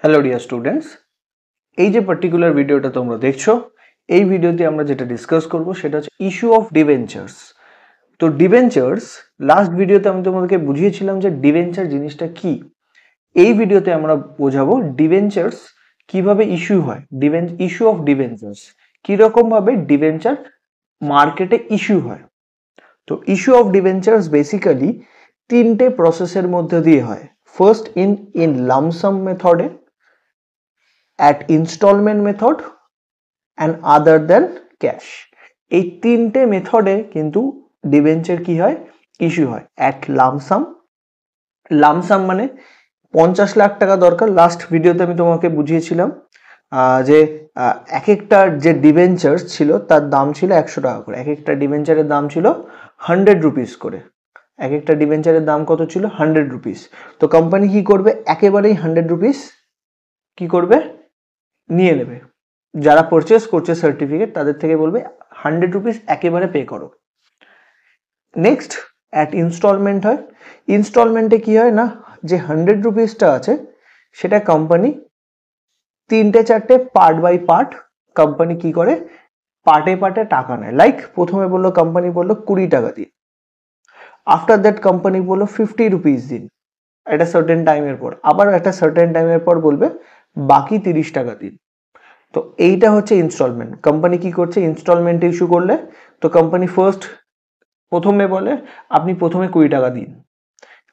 Hello dear students, এই যে particular ভিডিওটা তোমরা দেখছো, এই ভিডিওতে আমরা যেটা ডিসকাস করব সেটা হচ্ছে ইস্যু অফ ডিবেঞ্চার্স। তো ডিবেঞ্চার্স লাস্ট ভিডিওতে আমি তোমাদেরকে বুঝিয়েছিলাম যে ডিবেঞ্চার জিনিসটা কি। এই ভিডিওতে আমরা বোঝাবো ডিবেঞ্চার্স কিভাবে ইস্যু হয়, ইস্যু অফ ডিবেঞ্চার্স কিরকম ভাবে ডিবেঞ্চার মার্কেটে ইস্যু হয়। তো ইস্যু অফ ডিবেঞ্চার্স বেসিক্যালি তিনটে প্রসেসের মধ্যে দিয়ে হয়। ফার্স্ট ইন লামসাম মেথডে, at installment method and other than cash। এই তিনটে মেথডে কিন্তু ডিবেঞ্চার কি হয়, ইস্যু হয়। at লামসাম মানে 50 লাখ টাকা দরকার। লাস্ট ভিডিওতে আমি তোমাকে বুঝিয়েছিলাম যে এক একটা যে ডিবেঞ্চার ছিল তার দাম ছিল 100 টাকা করে, এক একটা ডিবেঞ্চারের দাম ছিল 100 রুপিস করে। এক একটা ডিবেঞ্চারের দাম কত ছিল? 100 রুপিস। তো কোম্পানি কি করবে, একেবারেই 100 রুপিস কি করবে, নিয়ে নেবে। যারা পারচেস করছে সার্টিফিকেট তাদের থেকে বলবে 100 রুপিস একেবারে পে করো। নেক্সট অ্যাট ইনস্টলমেন্ট হয়। ইনস্টলমেন্টে কি হয় না, যে 100 রুপিসটা আছে সেটা কোম্পানি তিনটে চারটে পার্ট বাই পার্ট কোম্পানি কি করে, পার্টে পার্টে টাকা নেয়। লাইক প্রথমে বললো কোম্পানি বললো 20 টাকা দিন, আফটার দ্যাট কোম্পানি বললো 50 রুপিস দিন একটা সার্টেন টাইমের পর, আবার একটা সার্টেন টাইমের পর বলবে বাকি 30 টাকা দিন। তো এইটা হচ্ছে ইনস্টলমেন্ট। কোম্পানি কি করছে, ইনস্টলমেন্ট ইস্যু করলে তো কোম্পানি প্রথমে বলে আপনি প্রথমে 20 টাকা দিন,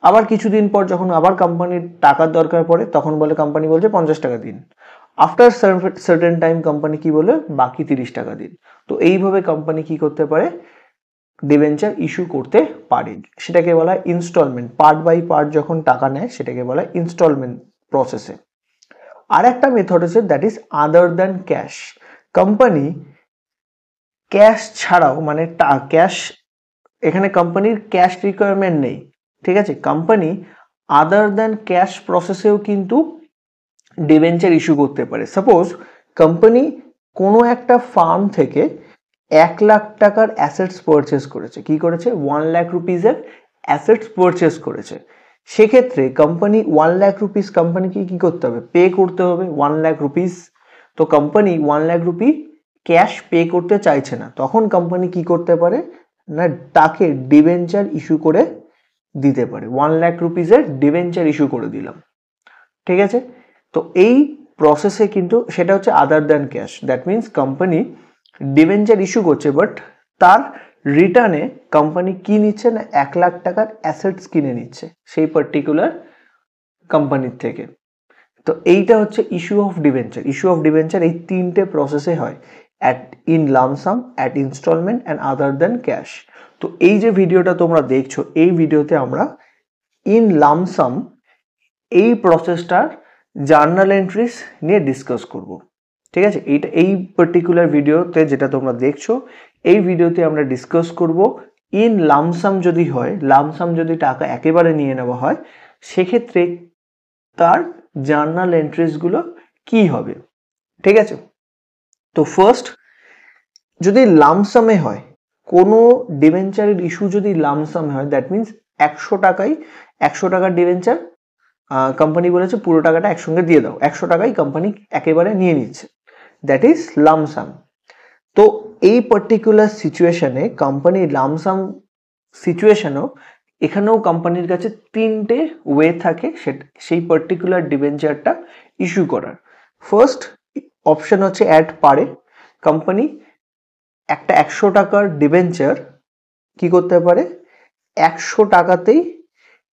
আবার কিছুদিন পর যখন আবার কোম্পানির টাকার দরকার পড়ে তখন বলে কোম্পানি বলছে 50 টাকা দিন, আফটার সার্টেন টাইম কোম্পানি কি বলে বাকি 30 টাকা দিন। তো এইভাবে কোম্পানি কি করতে পারে, ডিবেঞ্চার ইস্যু করতে পারে। সেটাকে বলা হয় ইনস্টলমেন্ট। পার্ট বাই পার্ট যখন টাকা নেয় সেটাকে বলা হয় ইনস্টলমেন্ট প্রসেসে। আর একটা মেথড আছে that is other than cash. Company cash ছাড়াও মানে ক্যাশ, এখানে কোম্পানির ক্যাশ রিকোয়ারমেন্ট নেই, ঠিক আছে, কোম্পানি আদার দ্যান ক্যাশ প্রসেসেও কিন্তু ডিবেঞ্চার ইস্যু করতে পারে। সাপোজ কোম্পানি কোনো একটা ফার্ম থেকে 1 লাখ টাকার অ্যাসেটস পারচেস করেছে, কি করেছে, 1 লাখ রুপিসের অ্যাসেটস পারচেস করেছে। সেক্ষেত্রে কোম্পানি 1 লাখ রুপিস কোম্পানিকে কি করতে হবে, পে করতে হবে 1 লাখ রুপিস। তো company 1 lakh rupee cash pay করতে চাইছে না, তখন কোম্পানি কি করতে পারে না, তাকে ডিবেঞ্চার ইস্যু করে দিতে পারে। 1 লাখ রুপিসের ডিবেঞ্চার ইস্যু করে দিলাম, ঠিক আছে। তো এই প্রসেসে কিন্তু সেটা হচ্ছে আদার than cash. That means company debenture issue করছে বাট তার রিটার্নে কোম্পানি কি নিচ্ছে না, 1 লাখ টাকার অ্যাসেটস কিনে নিচ্ছে সেই পার্টিকুলার কোম্পানির থেকে। তো এইটা হচ্ছে issue of debenture. Issue of debenture এই তিনটে প্রসেসে হয়, in lump sum, at instalment and other than cash. তো এই যে ভিডিওটা তোমরা দেখছো, এই ভিডিওতে আমরা ইন লামসাম এই প্রসেসটার জার্নাল এন্ট্রিস নিয়ে ডিসকাস করব, ঠিক আছে। এই পার্টিকুলার ভিডিওতে যেটা তোমরা দেখছো, এই ভিডিওতে আমরা ডিসকাস করব ইন লামসাম যদি হয়, লামসাম যদি টাকা একেবারে নিয়ে নেওয়া হয় সেক্ষেত্রে তার জার্নাল এন্ট্রিস গুলো কি হবে, ঠিক আছে। তো ফার্স্ট, যদি লামসামে হয়, কোনো ডিবেঞ্চারের ইস্যু যদি লামসামে হয়, দ্যাট মিনস 100 টাকার ডিবেঞ্চার কোম্পানি বলেছে পুরো টাকাটা একসঙ্গে দিয়ে দাও, 100 টাকাই কোম্পানি একেবারে নিয়ে নিচ্ছে, দ্যাট ইজ লামসাম। তো এই পার্টিকুলার সিচুয়েশনে কোম্পানি লামসাম সিচুয়েশনেও এখানেও কোম্পানির কাছে তিনটে ওয়ে থাকে সেই পার্টিকুলার ডিবেঞ্চারটা ইস্যু করার। ফার্স্ট অপশন হচ্ছে অ্যাট পারে। কোম্পানি একটা 100 টাকার ডিবেঞ্চার কি করতে পারে, 100 টাকাতেই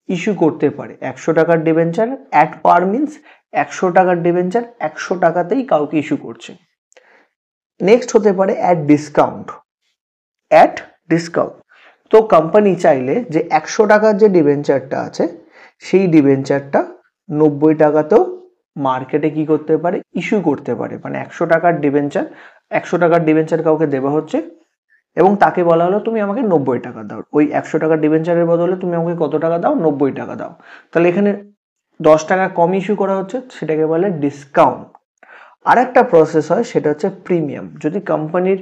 ইস্যু করতে পারে। 100 টাকার ডিবেঞ্চার অ্যাট পার মিনস 100 টাকার ডিবেঞ্চার 100 টাকাতেই কাউকে ইস্যু করছে। নেক্সট হতে পারে অ্যাট ডিসকাউন্ট। অ্যাট ডিসকাউন্ট, তো কোম্পানি চাইলে যে 100 টাকার যে ডিবেঞ্চারটা আছে সেই ডিবেঞ্চারটা 90 টাকাতেও মার্কেটে কি করতে পারে, ইস্যু করতে পারে। মানে 100 টাকার ডিবেঞ্চার কাউকে দেওয়া হচ্ছে এবং তাকে বলা হলো তুমি আমাকে 90 টাকা দাও, ওই 100 টাকার ডিবেঞ্চারের বদলে তুমি আমাকে কত টাকা দাও, 90 টাকা দাও। তাহলে এখানে 10 টাকা কম ইস্যু করা হচ্ছে, সেটাকে বলে ডিসকাউন্ট। আর একটা প্রসেস হয় সেটা হচ্ছে প্রিমিয়াম। যদি কোম্পানির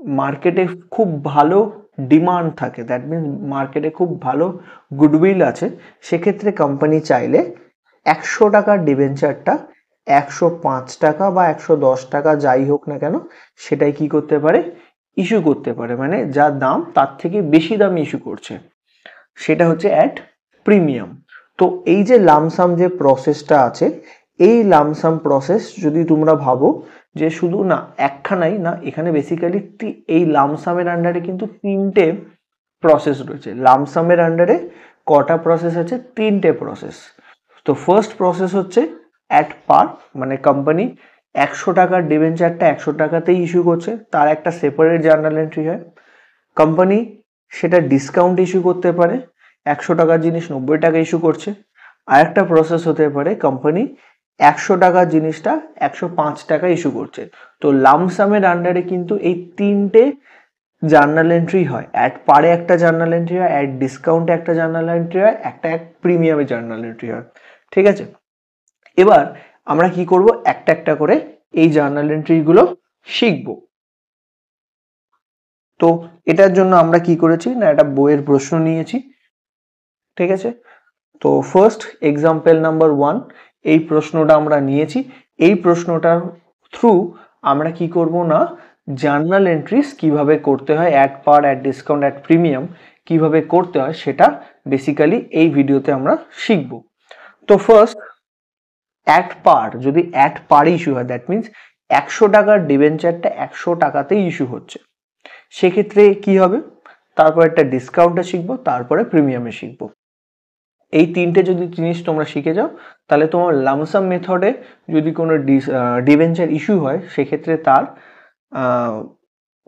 মার্কেটে খুব ভালো ডিমান্ড থাকে, দ্যাট মিনস মার্কেটে খুব ভালো গুডউইল আছে, সেক্ষেত্রে কোম্পানি চাইলে 100 টাকার ডিবেঞ্চারটা 105 টাকা বা 110 টাকা যাই হোক না কেন সেটাই কি করতে পারে, ইস্যু করতে পারে, মানে যা দাম তার থেকে বেশি দাম ইস্যু করছে, সেটা হচ্ছে অ্যাট প্রিমিয়াম। তো এই যে লামসাম যে প্রসেসটা আছে, এই লামসাম প্রসেস যদি তোমরা ভাবো যে শুধু না একখানাই না, এখানে বেসিক্যালি এই লামসামের আন্ডারে কিন্তু তিনটে প্রসেস রয়েছে। লামসামের আন্ডারে কটা প্রসেস আছে, তিনটে প্রসেস। তো ফার্স্ট প্রসেস হচ্ছে অ্যাট পার, মানে কোম্পানি 100 টাকার ডিবেঞ্চারটা 100 টাকাতেই ইস্যু করছে, তার একটা সেপারেট জার্নাল এন্ট্রি হয়। কোম্পানি সেটা ডিসকাউন্ট ইস্যু করতে পারে, 100 টাকার জিনিস 90 টাকা ইস্যু করছে। আরেকটা প্রসেস হতে পারে কোম্পানি 100 টাকার জিনিসটা 105 টাকা ইস্যু করছে। তো লামসামের আন্ডারে কিন্তু এই তিনটে জার্নাল এন্ট্রি হয়, অ্যাট পারে একটা জার্নাল এন্ট্রি হয়, অ্যাট ডিসকাউন্টে একটা জার্নাল এন্ট্রি হয়, একটা প্রিমিয়ামে জার্নাল এন্ট্রি হয়। ঠিক আছে, এবার আমরা কি করব, একটা একটা করে এই জার্নাল এন্ট্রিগুলো শিখব। তো এটার জন্য আমরা কি করেছি না, একটা বইয়ের প্রশ্ন নিয়েছি। ঠিক আছে, তো ফার্স্ট এক্সাম্পল নাম্বার 1, এই প্রশ্নটা আমরা নিয়েছি। এই প্রশ্নটার থ্রু আমরা কি করব না, জার্নাল এন্ট্রিস কিভাবে করতে হয়, at per, at discount, at premium কিভাবে করতে হয় সেটা বেসিক্যালি এই ভিডিওতে আমরা শিখব। তো ফার্স্ট অ্যাট পার, যদি অ্যাট পার ইস্যু হয়, দ্যাট মিনস 100 টাকার ডিবেঞ্চারটা 100 টাকাতেই ইস্যু হচ্ছে, সেক্ষেত্রে কি হবে, তারপর একটা ডিসকাউন্টে শিখবো, তারপরে প্রিমিয়ামে শিখবো। এই তিনটে যদি জিনিস তোমরা শিখে যাও, তাহলে তোমার লামসাম মেথডে যদি কোনো ডিবেঞ্চার ইস্যু হয়, সেক্ষেত্রে তার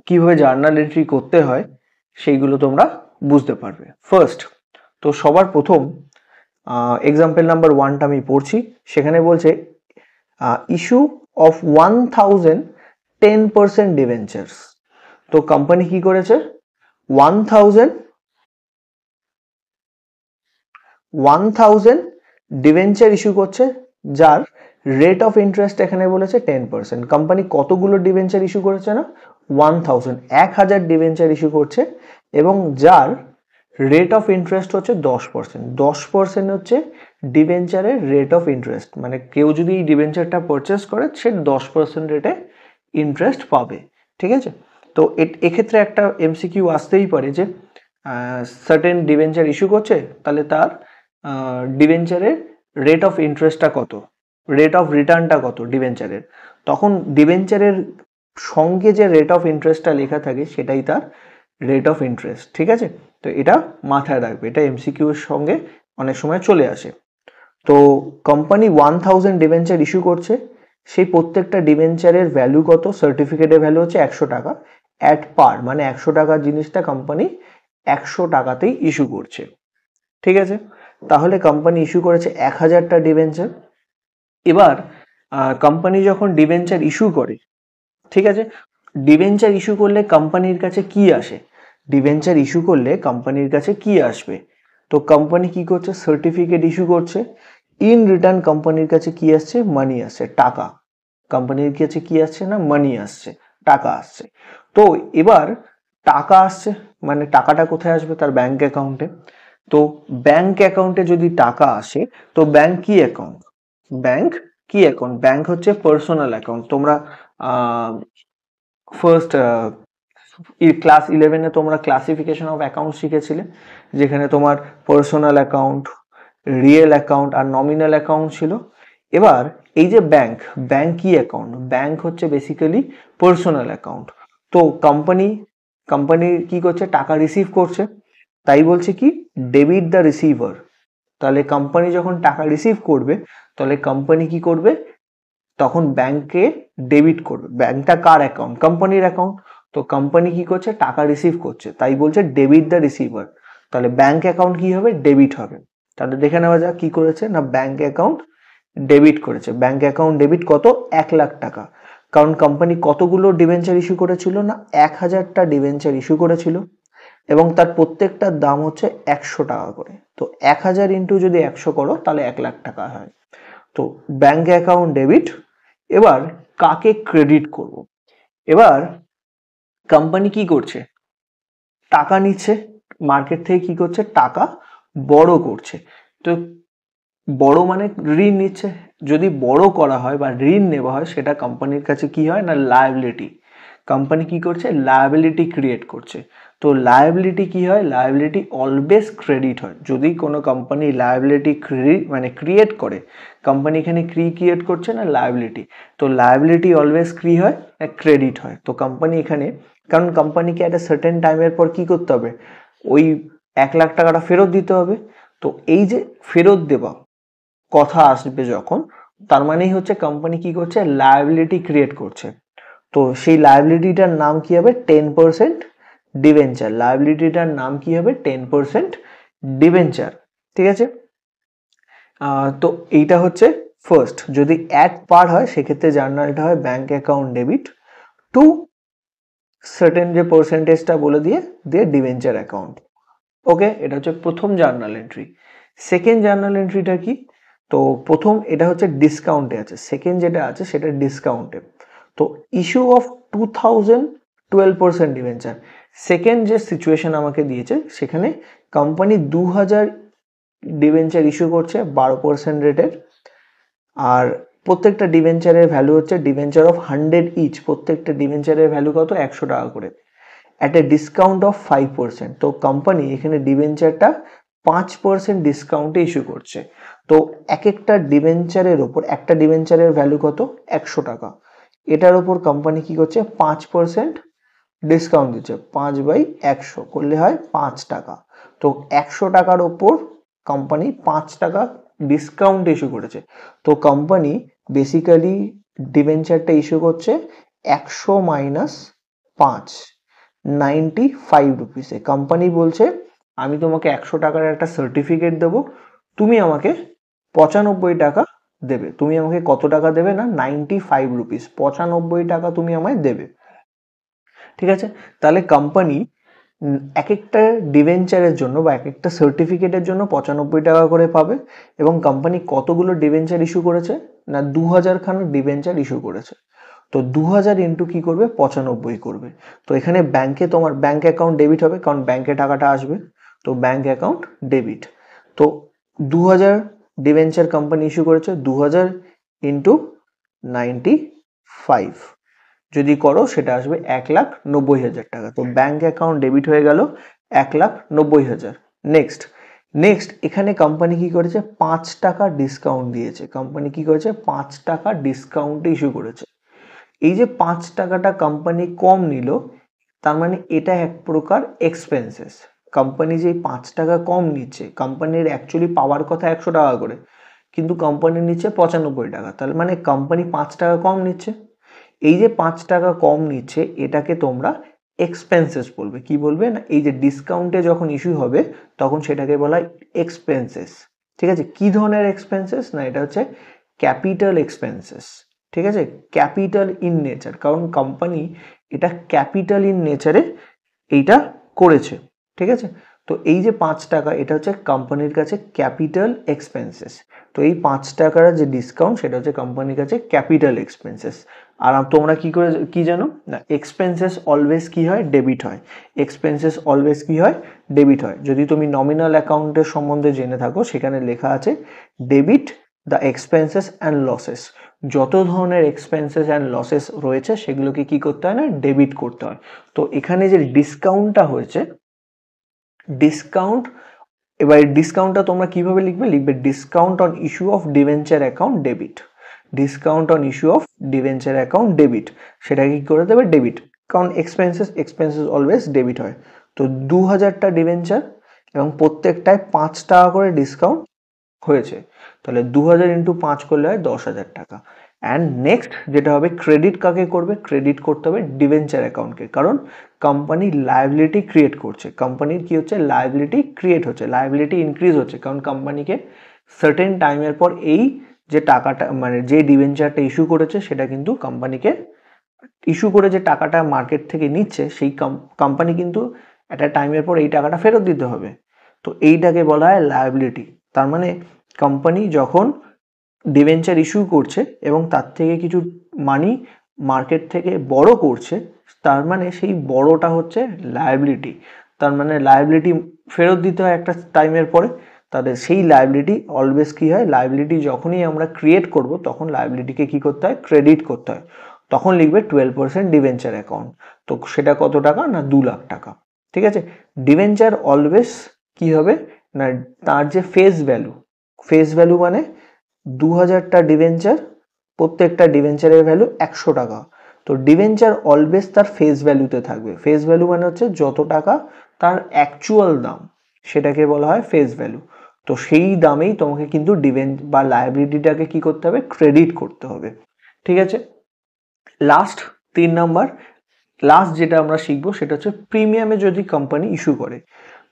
কিভাবে জার্নাল এন্ট্রি করতে হয় সেইগুলো তোমরা বুঝতে পারবে। ফার্স্ট, তো সবার প্রথম এক্সাম্পল নাম্বার 1টা আমি পড়ছি। সেখানে বলছে ইস্যু অফ 1000 10% ডিবেঞ্চার্স। তো কোম্পানি কি করেছে, 1000 ডিবেঞ্চার ইস্যু করছে, যার রেট অফ ইন্টারেস্ট এখানে বলেছে 10%। কোম্পানি কতগুলো ডিবেঞ্চার ইস্যু করেছে না, 1000 ডিবেঞ্চার ইস্যু করছে, এবং যার রেট অফ ইন্টারেস্ট হচ্ছে 10%। 10% হচ্ছে ডিবেঞ্চারের রেট অফ ইন্টারেস্ট, মানে কেউ যদি এই ডিবেঞ্চারটা পারচেস করে সে 10% রেটে ইন্টারেস্ট পাবে। ঠিক আছে, তো এক্ষেত্রে একটা এমসিকিউ আসতেই পারে যে সার্টেন ডিবেঞ্চার ইস্যু করছে, তাহলে তার ডিবেঞ্চারের রেট অফ ইন্টারেস্টটা কত, রেট অফ রিটার্নটা কত ডিবেঞ্চারের, তখন ডিবেঞ্চারের সঙ্গে যে রেট অফ ইন্টারেস্টটা লেখা থাকে সেটাই তার রেট অফ ইন্টারেস্ট। ঠিক আছে, তো এটা মাথায় রাখবে, এটা এমসিকিউ এর সঙ্গে অনেক সময় চলে আসে। তো কোম্পানি 1000 ডিবেঞ্চার ইস্যু করছে, সেই প্রত্যেকটা ডিবেঞ্চারের ভ্যালু কত, সার্টিফিকেটের ভ্যালু হচ্ছে 100 টাকা, অ্যাট পার মানে 100 টাকার জিনিসটা কোম্পানি 100 টাকাতেই ইস্যু করছে। ঠিক আছে, তাহলে কোম্পানি ইস্যু করেছে 1000টা ডিবেঞ্চার। এবার কোম্পানি যখন ডিবেঞ্চার ইস্যু করে, ঠিক আছে, ডিবেঞ্চার ইস্যু করলে কোম্পানির কাছে কি আসে, ডিবেঞ্চার ইস্যু করলে কোম্পানির কাছে কি আসবে, তো কোম্পানি কি করছে, সার্টিফিকেট ইস্যু করছে, ইন রিটার্ন কোম্পানির কাছে কি আসছে, মানি আসছে, টাকা। কোম্পানির কাছে কি আসছে না, মানি আসছে, টাকা আসছে। তো এবার টাকা আসছে মানে টাকাটা কোথায় আসবে, তার ব্যাংক অ্যাকাউন্টে। তো ব্যাংক অ্যাকাউন্টে যদি টাকা আসে, তো ব্যাংক কি অ্যাকাউন্ট, ব্যাংক কি অ্যাকাউন্ট, ব্যাংক হচ্ছে পার্সোনাল অ্যাকাউন্ট। তোমরা ফার্স্ট ক্লাস 11-এ তোমরা ক্লাসিফিকেশন অফ অ্যাকাউন্ট শিখেছিলে, যেখানে তোমার পার্সোনাল অ্যাকাউন্ট, রিয়েল অ্যাকাউন্ট আর নমিনাল অ্যাকাউন্ট ছিল। এবার এই যে ব্যাংক, ব্যাংক কি অ্যাকাউন্ট, ব্যাংক হচ্ছে বেসিক্যালি পার্সোনাল অ্যাকাউন্ট। তো কোম্পানি কি করছে, টাকা রিসিভ করছে, তাই বলছে কি ডেবিট দ্য রিসিভার। তাহলে কোম্পানি যখন টাকা রিসিভ করবে, তাহলে কোম্পানি কি করবে, তখন ব্যাংকে ডেবিট করবে। ব্যাংকটা কার অ্যাকাউন্ট, কোম্পানির অ্যাকাউন্ট। তো কোম্পানি কি করছে, টাকা রিসিভ করছে, তাই বলছে ডেবিট দ্য রিসিভার। তাহলে ব্যাংক অ্যাকাউন্ট কি হবে, ডেবিট হবে। তাহলে দেখে নেওয়া যাক কি করেছে না, ব্যাংক অ্যাকাউন্ট ডেবিট করেছে। ব্যাংক অ্যাকাউন্ট ডেবিট কত, 1,00,000 টাকা। কারণ কোম্পানি কতগুলো ডিবেঞ্চার ইস্যু করেছিল না, 1000টা ডিবেঞ্চার ইস্যু করেছিল, এবং তার প্রত্যেকটার দাম হচ্ছে 100 টাকা করে। তো 1000 ইন্টু যদি 100 করো, তাহলে 1,00,000 টাকা হয়। তো ব্যাংক অ্যাকাউন্ট ডেবিট। এবার কাকে ক্রেডিট করব, এবার কোম্পানি কি করছে, টাকা নিচ্ছে মার্কেট থেকে, কি করছে, টাকা বড় করছে। তো বড় মানে ঋণ নিচ্ছে, যদি বড় করা হয় বা ঋণ নেওয়া হয় সেটা কোম্পানির কাছে কি হয় না লায়াবিলিটি। কোম্পানি কি করছে, লায়াবিলিটি ক্রিয়েট করছে। তো লায়াবিলিটি কি হয়, লায়াবিলিটি অলওয়েজ ক্রেডিট হয়। যদি কোনো কোম্পানি লায়াবিলিটি ক্রিয়েট করে, কোম্পানি এখানে ক্রিয়েট করছে না লায়াবিলিটি, তো লায়াবিলিটি অলওয়েজ কি হয় না ক্রেডিট হয়। তো কোম্পানি এখানে, কারণ কোম্পানিকে একটা সার্টেন টাইমের পর কি করতে হবে, ওই 1,00,000 টাকাটা ফেরত দিতে হবে। তো এই যে ফেরত দেওয়া কথা আসবে যখন, তার মানেই হচ্ছে কোম্পানি কি করছে, লায়াবিলিটি ক্রিয়েট করছে। তো সেই লায়াবিলিটিটার নাম কি হবে, 10% ডিবেঞ্চার। লায়াবিলিটিটার নাম কি হবে, 10% ডিবেঞ্চার। ঠিক আছে, তো এইটা হচ্ছে ফার্স্ট। যদি এক পার হয় সেক্ষেত্রে জার্নালটা হয় bank account debit to certain যে পার্সেন্টেজটা বলে দিয়ে ডিবেঞ্চার অ্যাকাউন্ট। ওকে, এটা হচ্ছে প্রথম জার্নাল এন্ট্রি। সেকেন্ড জার্নাল এন্ট্রিটা কি, তো প্রথম এটা হচ্ছে ডিসকাউন্টে আছে, সেকেন্ড যেটা আছে সেটা ডিসকাউন্টে। তো ইস্যু অফ 2012% ডিবেঞ্চার। সেকেন্ড যে সিচুয়েশন আমাকে দিয়েছে সেখানে কোম্পানি 2000 ডিবেঞ্চার ইস্যু করছে 12% রেটের, আর প্রত্যেকটা ডিবেঞ্চারের ভ্যালু হচ্ছে ডিবেঞ্চার অফ 100 ইচ, প্রত্যেকটা ডিবেঞ্চারের ভ্যালু কত, 100 টাকা করে, অ্যাট এ ডিসকাউন্ট অফ 5%। তো কোম্পানি এখানে ডিবেঞ্চারটা 5% ডিসকাউন্টে ইস্যু করছে। তো এক একটা ডিবেঞ্চারের ওপর, একটা ডিবেঞ্চারের ভ্যালু কত, 100 টাকা, এটার ওপর কোম্পানি কি করছে, 5% ডিসকাউন্ট দিচ্ছে। 5/100 করলে হয় 5 টাকা। তো 100 টাকার ওপর কোম্পানি 5 টাকা ডিসকাউন্ট ইস্যু করেছে। তো কোম্পানি বেসিক্যালি ডিবেঞ্চারটা ইস্যু করছে 100 মাইনাস 5, 95 রুপিসে। কোম্পানি বলছে আমি তোমাকে 100 টাকার একটা সার্টিফিকেট দেবো, তুমি আমাকে 95 টাকা দেবে। তুমি আমাকে কত টাকা দেবে না 95 রুপিস, 95 টাকা তুমি আমায় দেবে। ঠিক আছে, তাহলে কোম্পানি এক একটা ডিবেঞ্চারের জন্য বা এক একটা সার্টিফিকেটের জন্য 95 টাকা করে পাবে। এবং কোম্পানি কতগুলো ডিবেঞ্চার ইস্যু করেছে না 2000 খানা ডিবেঞ্চার ইস্যু করেছে। তো 2000 ইন্টু কি করবে, 95 করবে। তো এখানে ব্যাংকে তোমার ব্যাংক অ্যাকাউন্ট ডেবিট হবে, কারণ ব্যাংকে টাকাটা আসবে। তো ব্যাংক অ্যাকাউন্ট ডেবিট। তো 2000 ডিবেঞ্চার কোম্পানি ইস্যু করেছে, 2000 ইন্টু 95 যদি করো সেটা আসবে 1,90,000 টাকা। তো ব্যাংক অ্যাকাউন্ট ডেবিট হয়ে গেল 1,90,000। নেক্সট এখানে কোম্পানি কি করেছে, 5 টাকা ডিসকাউন্ট দিয়েছে। কোম্পানি কি করেছে, 5 টাকা ডিসকাউন্ট ইস্যু করেছে। এই যে 5 টাকাটা কোম্পানি কম নিল, তার মানে এটা এক প্রকার এক্সপেন্সেস। কোম্পানি যে 5 টাকা কম নিচ্ছে, কোম্পানির অ্যাকচুয়ালি পাওয়ার কথা 100 টাকা করে, কিন্তু কোম্পানি নিচ্ছে 95 টাকা, তার মানে কোম্পানি 5 টাকা কম নিচ্ছে। এই যে 5 টাকা কম নিচ্ছে এটাকে তোমরা এক্সপেন্সেস বলবে। কি বলবে না, এই যে ডিসকাউন্টে যখন ইস্যু হবে তখন সেটাকে বলা হয় এক্সপেন্সেস। ঠিক আছে, কি ধরনের এক্সপেন্সেস না, এটা হচ্ছে ক্যাপিটাল এক্সপেন্সেস। ঠিক আছে, ক্যাপিটাল ইন নেচার, কারণ কোম্পানি এটা ক্যাপিটাল ইন নেচারে এইটা করেছে। ঠিক আছে, তো এই যে 5 টাকা এটা হচ্ছে কোম্পানির কাছে ক্যাপিটাল এক্সপেন্সেস। তো এই 5 টাকার যে ডিসকাউন্ট সেটা হচ্ছে কোম্পানির কাছে ক্যাপিটাল এক্সপেন্সেস। আর তোমরা কি করে কি জানো না, এক্সপেন্সেস অলওয়েজ কি হয়, ডেবিট হয়। এক্সপেন্সেস অলওয়েজ কি হয়, ডেবিট হয়। যদি তুমি নমিনাল অ্যাকাউন্টের সম্বন্ধে জেনে থাকো, সেখানে লেখা আছে debit the expenses and losses. যত ধরনের এক্সপেন্সেস অ্যান্ড লসেস রয়েছে সেগুলোকে কি করতে হয় না, ডেবিট করতে হয়। তো এখানে যে ডিসকাউন্টটা হয়েছে, ডিসকাউন্ট, এবার ডিসকাউন্টটা তোমরা কিভাবে লিখবে, লিখবে discount on issue of debenture account debit. Discount on issue of debenture account debit, সেটা কি করে দেবে, ডেবিট, কারণ এক্সপেন্সেস অলওয়েজ ডেবিট হয়। তো 2000টা ডিবেঞ্চার এবং প্রত্যেকটায় 5 টাকা করে ডিসকাউন্ট হয়েছে, তাহলে 2000 ইন্টু 5 করলে হয় 10,000 টাকা। অ্যান্ড নেক্সট যেটা হবে, ক্রেডিট কাকে করবে, ক্রেডিট করতে হবে ডিবেঞ্চার অ্যাকাউন্টকে, কারণ কোম্পানি লায়াবিলিটি ক্রিয়েট করছে। কোম্পানির কি হচ্ছে, লায়াবিলিটি ক্রিয়েট হচ্ছে, লায়াবিলিটি ইনক্রিজ হচ্ছে, কারণ কোম্পানিকে সার্টেন টাইমের পর এই যে টাকাটা মানে যে ডিবেঞ্চারটা ইস্যু করেছে সেটা কিন্তু কোম্পানিকে ইস্যু করে যে টাকাটা মার্কেট থেকে নিচ্ছে, সেই কোম্পানি কিন্তু একটা টাইমের পর এই টাকাটা ফেরত দিতে হবে। তো এইটাকে বলা হয় লায়াবিলিটি। তার মানে কোম্পানি যখন ডিবেঞ্চার ইস্যু করছে এবং তার থেকে কিছু মানি মার্কেট থেকে বড় করছে, তার মানে সেই বড়টা হচ্ছে লায়াবিলিটি। তার মানে লায়াবিলিটি ফেরত দিতে হয় একটা টাইমের পরে, তাদের সেই লায়াবিলিটি অলওয়েজ কি হয়, লায়াবিলিটি যখনই আমরা ক্রিয়েট করব তখন লায়াবিলিটিকে কি করতে হয়, ক্রেডিট করতে হয়। তখন লিখবে 12% ডিবেঞ্চার অ্যাকাউন্ট। তো সেটা কত টাকা না 2 লাখ টাকা। ঠিক আছে, ডিবেঞ্চার অলওয়েজ কি হবে না তার যে ফেস ভ্যালু মানে 2000টা ডিবেঞ্চার, প্রত্যেকটা ডিবেঞ্চারের ভ্যালু 100 টাকা। তো ডিবেঞ্চার অলওয়েজ তার ফেস ভ্যালুতে থাকবে। ফেস ভ্যালু মানে হচ্ছে যত টাকা তার অ্যাকচুয়াল দাম, সেটাকে বলা হয় ফেস ভ্যালু। তো সেই দামেই তোমাকে কিন্তু বা লায়াবিলিটিটাকে কি করতে হবে, ক্রেডিট করতে হবে। ঠিক আছে, লাস্ট 3 নাম্বার, লাস্ট যেটা আমরা শিখবো সেটা হচ্ছে প্রিমিয়ামে যদি কোম্পানি ইস্যু করে।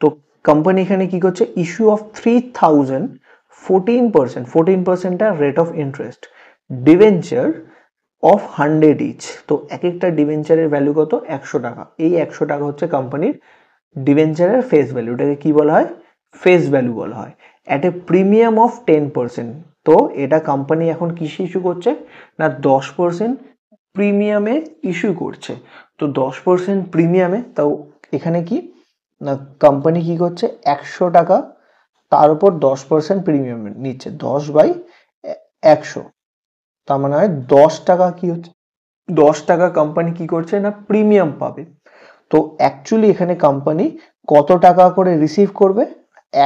তো কোম্পানি এখানে কি করছে, ইস্যু অফ 3000 14%টা rate of interest debenture of 100 each. তো এক একটা ডিবেঞ্চারের ভ্যালু কত, 100 টাকা। এই 100 টাকা হচ্ছে কোম্পানির ডিবেঞ্চারের ফেস ভ্যালু, এটাকে কি বলা হয়, ফেস ভ্যালু বলা হয়, অ্যাট এ প্রিমিয়াম অফ 10%। তো এটা কোম্পানি এখন কিসে ইস্যু করছে না 10% প্রিমিয়ামে ইস্যু করছে। তো 10% প্রিমিয়ামে, তাও এখানে কি না কোম্পানি কি করছে 100 টাকা, তার উপর 10% প্রিমিয়াম নিচ্ছে, 10/100, তার মানে হয় 10 টাকা কি হচ্ছে, 10 টাকা কোম্পানি কি করছে না প্রিমিয়াম পাবে। তো অ্যাকচুয়ালি এখানে কোম্পানি কত টাকা করে রিসিভ করবে,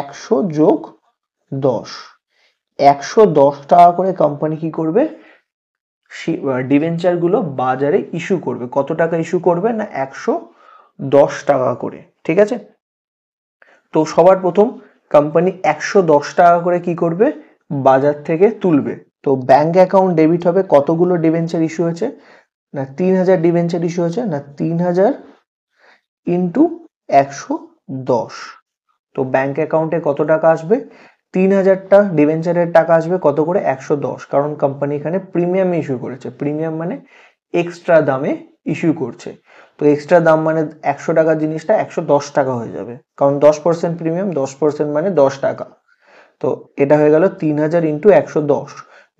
100 যোগ 10, 110 টাকা করে কোম্পানি কি করবে, ডিবেঞ্চার গুলো বাজারে ইস্যু করবে। কত টাকা ইস্যু করবে না 110 টাকা করে। ঠিক আছে, তো সবার প্রথম কোম্পানি 110 টাকা করে কি করবে, বাজার থেকে তুলবে। তো ব্যাংক অ্যাকাউন্ট ডেবিট হবে, কতগুলো ডিবেঞ্চার ইস্যু হয়েছে না 3000 ডিবেঞ্চার ইস্যু হয়েছে না 3000 ইন্টু 110। তো ব্যাংক অ্যাকাউন্টে কত টাকা আসবে, 3000টা ডিবেঞ্চারের টাকা আসবে কত করে, 110, কারণ কোম্পানি এখানে প্রিমিয়াম ইস্যু করেছে। প্রিমিয়াম মানে এক্সট্রা দামে ইস্যু করছে। তো এক্সট্রা দাম মানে 100 টাকার জিনিসটা 110 টাকা হয়ে যাবে, কারণ 10% প্রিমিয়াম, 10% মানে 10 টাকা। তো এটা হয়ে গেল 3000 ইন্টু 110,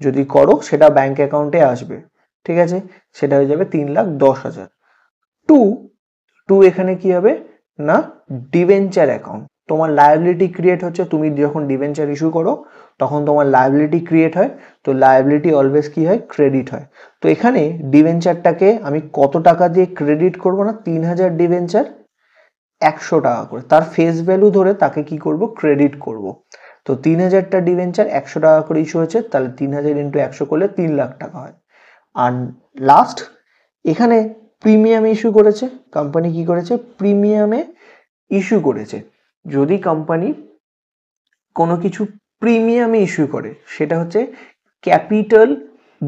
যদি করো সেটা ব্যাংক অ্যাকাউন্টে আসবে। ঠিক আছে, সেটা হয়ে যাবে 3,10,000। টু এখানে কি হবে না ডিবেঞ্চার অ্যাকাউন্ট, তোমার লায়াবিলিটি ক্রিয়েট হচ্ছে, তুমি যখন ডিবেঞ্চার ইস্যু করো তখন তোমার লায়াবিলিটি ক্রিয়েট হয়। তো লায়াবিলিটি অলওয়েজ কি হয়, ক্রেডিট হয়। তো এখানে ডিবেঞ্চারটাকে আমি কত টাকা দিয়ে ক্রেডিট করব না 3000 ডিবেঞ্চার 100 টাকা করে, তার ফেস ভ্যালু ধরে তাকে কি করব, ক্রেডিট করব। তো 3000টা ডিবেঞ্চার 100 টাকা করে ইস্যু হয়েছে, তাহলে 3000 ইন্টু 100 করলে 3 লাখ টাকা হয়। আর লাস্ট এখানে প্রিমিয়াম ইস্যু করেছে কোম্পানি, কি করেছে প্রিমিয়ামে ইস্যু করেছে। যদি কোম্পানি কোনো কিছু প্রিমিয়ামে ইস্যু করে সেটা হচ্ছে ক্যাপিটাল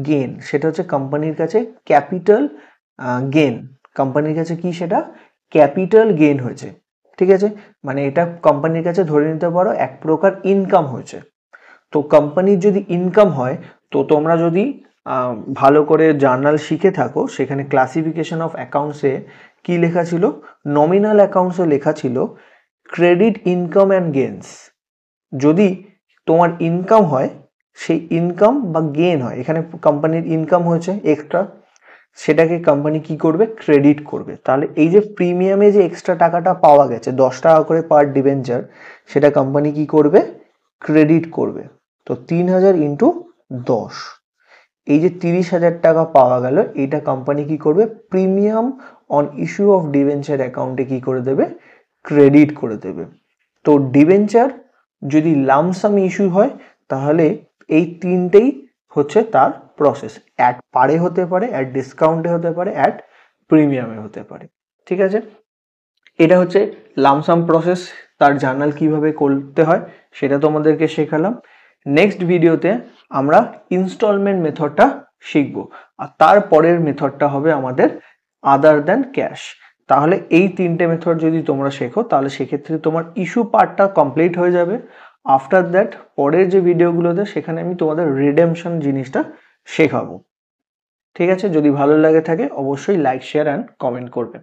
গেন, সেটা হচ্ছে কোম্পানির কাছে ক্যাপিটাল গেন, কোম্পানির কাছে কি সেটা ক্যাপিটাল গেন হয়েছে। ঠিক আছে, মানে এটা কোম্পানির কাছে ধরে নিতে পারো এক প্রকার ইনকাম হয়েছে। তো কোম্পানির যদি ইনকাম হয়, তো তোমরা যদি ভালো করে জার্নাল শিখে থাকো, সেখানে ক্লাসিফিকেশন অফ অ্যাকাউন্টসে কি লেখা ছিল, নমিনাল অ্যাকাউন্টসে লেখা ছিল ক্রেডিট ইনকাম অ্যান্ড গেনস। যদি তোমার ইনকাম হয়, সেই ইনকাম বা গেন হয়, এখানে কোম্পানির ইনকাম হয়েছে এক্সট্রা, সেটাকে কোম্পানি কি করবে, ক্রেডিট করবে। তাহলে এই যে প্রিমিয়ামে যে এক্সট্রা টাকাটা পাওয়া গেছে 10 টাকা করে পার ডিবেঞ্চার, সেটা কোম্পানি কি করবে, ক্রেডিট করবে। তো 3000 ইন্টু 10, এই যে 30,000 টাকা পাওয়া গেল, এইটা কোম্পানি কি করবে, premium on issue of debenture অ্যাকাউন্টে কি করে দেবে, ক্রেডিট করে দেবে। তো ডিবেঞ্চার যদি লামসাম ইস্যু হয় তাহলে এই তিনটেই হচ্ছে তার প্রসেস, অ্যাট পারে হতে পারে, অ্যাট ডিসকাউন্টে হতে পারে, অ্যাট প্রিমিয়ামে হতে পারে। ঠিক আছে, এটা হচ্ছে লামসাম প্রসেস, তার জার্নাল কিভাবে করতে হয় সেটা তোমাদেরকে শেখালাম। নেক্সট ভিডিওতে আমরা ইনস্টলমেন্ট মেথডটা শিখবো, আর তারপরের মেথডটা হবে আমাদের আদার দ্যান ক্যাশ। তাহলে এই তিনটে মেথড যদি তোমরা শেখো তাহলে সেক্ষেত্রে তোমার ইস্যু পার্টটা কমপ্লিট হয়ে যাবে। আফটার দ্যাট পরের যে ভিডিওগুলোতে সেখানে আমি তোমাদের রিডেমশন জিনিসটা শেখাবো। ঠিক আছে, যদি ভালো লাগে থাকে অবশ্যই লাইক, শেয়ার অ্যান্ড কমেন্ট করবে।